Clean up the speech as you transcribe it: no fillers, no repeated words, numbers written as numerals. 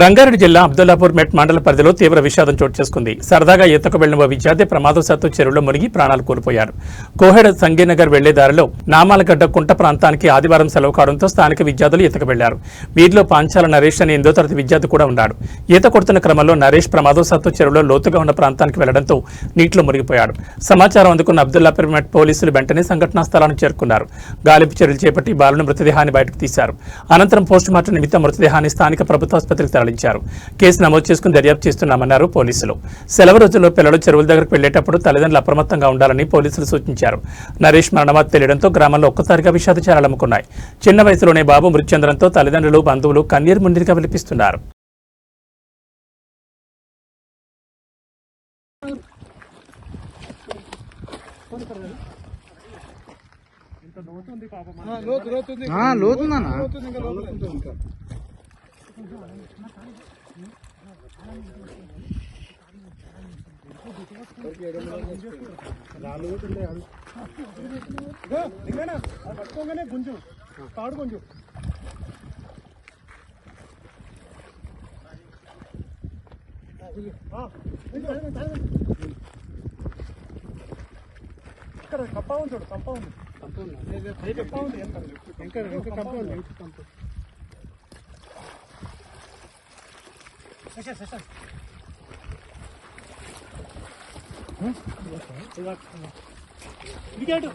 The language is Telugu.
రంగారెడ్డి జిల్లా అబ్దుల్లాపూర్ మెట్ మండల పరిధిలో తీవ్ర విషాదం చోటు చేసుకుంది. సరదాగా ఈతకు వెళ్లిన ఓ విద్యార్థి ప్రమాదవశాత్తు చెరువులో మునిగి ప్రాణాలు కోల్పోయారు. కోహెడ సంగీనగర్ వెళ్లే దారిలో నామాలగడ్డ కుంట ప్రాంతానికి ఆదివారం సెలవు కావడంతో స్థానిక విద్యార్థులు ఈతకు వెళ్లారు. వీరిలో పాంచాల నరేష్ అనే 8వ తరగతి విద్యార్థి కూడా ఉన్నాడు. ఈత కొడుతున్న క్రమంలో నరేష్ ప్రమాదవశాత్తు చెరువులో లోతుగా ఉన్న ప్రాంతానికి వెళ్లడంతో నీటిలో మునిగిపోయాడు. సమాచారం అందుకున్న అబ్దుల్లాపూర్ మెట్ పోలీసులు వెంటనే సంఘటనా స్థలానికి చేరుకున్నారు. గాలింపు చర్యలు చేపట్టి బాలుని మృతదేహాన్ని బయటకు తీశారు. అనంతరం పోస్టుమార్టం నిమిత్తం మృతదేహాన్ని స్థానిక ప్రభుత్వ ఆసుపత్రికి తరలించారు. కేసు నమోదు చేసుకుని దర్యాప్తు చేస్తున్నామన్నారు పోలీసులు. సెలవు రోజుల్లో పిల్లలు చెరువుల దగ్గరకు వెళ్లేటప్పుడు తల్లిదండ్రులు అప్రమత్తంగా ఉండాలని పోలీసులు సూచించారు. నరేష్ మరణవార్త తెలియడంతో గ్రామంలో ఒక్కసారిగా విషాదచారాలు అమ్ముకున్నాయి. చిన్న వయసులోనే బాబు మృతి చెందడంతో తల్లిదండ్రులు, బంధువులు కన్నీరు మున్నీరుగా విలపిస్తున్నారు. గుంజు తాడు కొంచెం ఇక్కడ కప్ప ఉంది, చూడు కప్ప ఉంది, కప్ప ఉంది, ఇంకా కప్ప ఉంది. వికెట్